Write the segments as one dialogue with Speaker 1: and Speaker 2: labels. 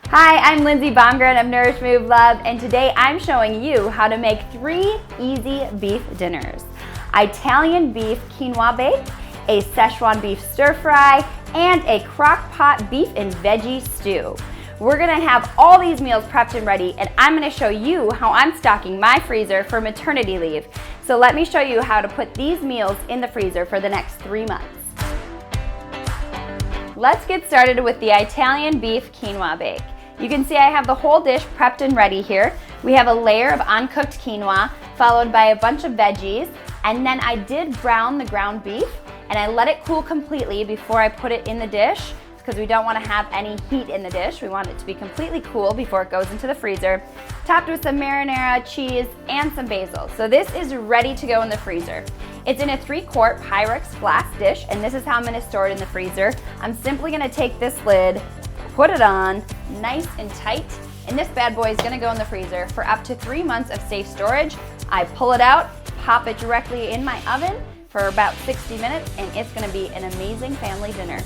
Speaker 1: Hi, I'm Lindsay Baumgren of Nourish Move Love, and today I'm showing you how to make 3 easy beef dinners. Italian beef quinoa bake, a Szechuan beef stir fry, and a crock pot beef and veggie stew. We're gonna have all these meals prepped and ready, and I'm gonna show you how I'm stocking my freezer for maternity leave. So let me show you how to put these meals in the freezer for the next 3 months. Let's get started with the Italian beef quinoa bake. You can see I have the whole dish prepped and ready here. We have a layer of uncooked quinoa, followed by a bunch of veggies, and then I did brown the ground beef, and I let it cool completely before I put it in the dish, because we don't want to have any heat in the dish. We want it to be completely cool before it goes into the freezer, topped with some marinara, cheese, and some basil. So this is ready to go in the freezer. It's in a 3-quart Pyrex glass dish, and this is how I'm going to store it in the freezer. I'm simply going to take this lid, put it on nice and tight, and this bad boy is going to go in the freezer for up to 3 months of safe storage. I pull it out, pop it directly in my oven for about 60 minutes, and it's going to be an amazing family dinner.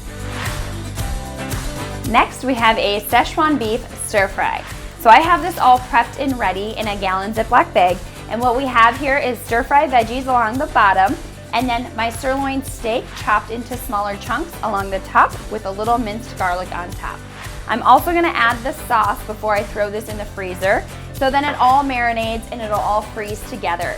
Speaker 1: Next, we have a Szechuan beef stir fry. So I have this all prepped and ready in a gallon Ziploc bag, and what we have here is stir fry veggies along the bottom, and then my sirloin steak chopped into smaller chunks along the top with a little minced garlic on top. I'm also gonna add the sauce before I throw this in the freezer, so then it all marinades and it'll all freeze together.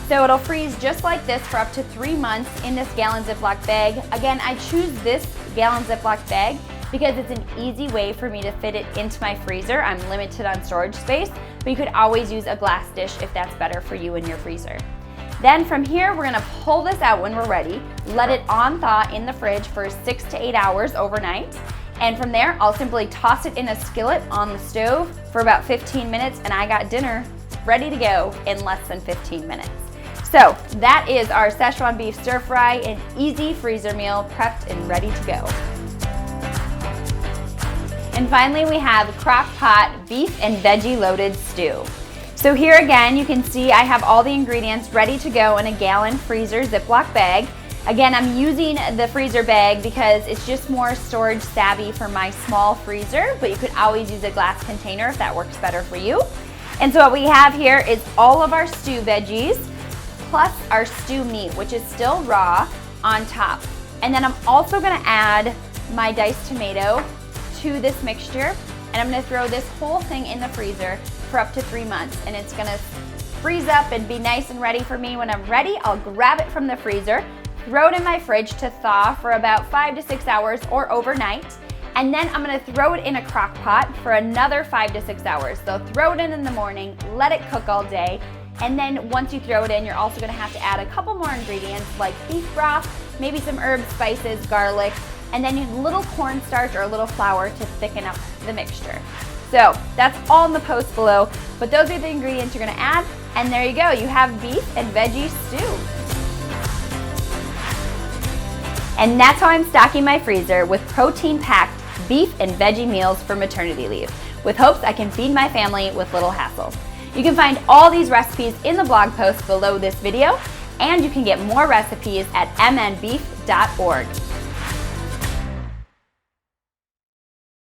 Speaker 1: So it'll freeze just like this for up to 3 months in this gallon Ziploc bag. Again, I choose this gallon Ziploc bag because it's an easy way for me to fit it into my freezer. I'm limited on storage space, but you could always use a glass dish if that's better for you in your freezer. Then from here, we're gonna pull this out when we're ready, let it on thaw in the fridge for 6 to 8 hours overnight. And from there, I'll simply toss it in a skillet on the stove for about 15 minutes, and I got dinner ready to go in less than 15 minutes. So that is our Szechuan beef stir fry, an easy freezer meal prepped and ready to go. And finally, we have crock pot beef and veggie loaded stew. So here again, you can see I have all the ingredients ready to go in a gallon freezer Ziploc bag. Again, I'm using the freezer bag because it's just more storage savvy for my small freezer, but you could always use a glass container if that works better for you. And so what we have here is all of our stew veggies plus our stew meat, which is still raw, on top. And then I'm also gonna add my diced tomato to this mixture, and I'm gonna throw this whole thing in the freezer for up to 3 months, and it's gonna freeze up and be nice and ready for me. When I'm ready, I'll grab it from the freezer, throw it in my fridge to thaw for about 5 to 6 hours or overnight, and then I'm gonna throw it in a crock pot for another 5 to 6 hours. So throw it in the morning, let it cook all day, and then once you throw it in, you're also gonna have to add a couple more ingredients like beef broth, maybe some herbs, spices, garlic, and then a little cornstarch or a little flour to thicken up the mixture. So that's all in the post below, but those are the ingredients you're gonna add, and there you go, you have beef and veggie stew. And that's how I'm stocking my freezer with protein-packed beef and veggie meals for maternity leave, with hopes I can feed my family with little hassle. You can find all these recipes in the blog post below this video, and you can get more recipes at mnbeef.org.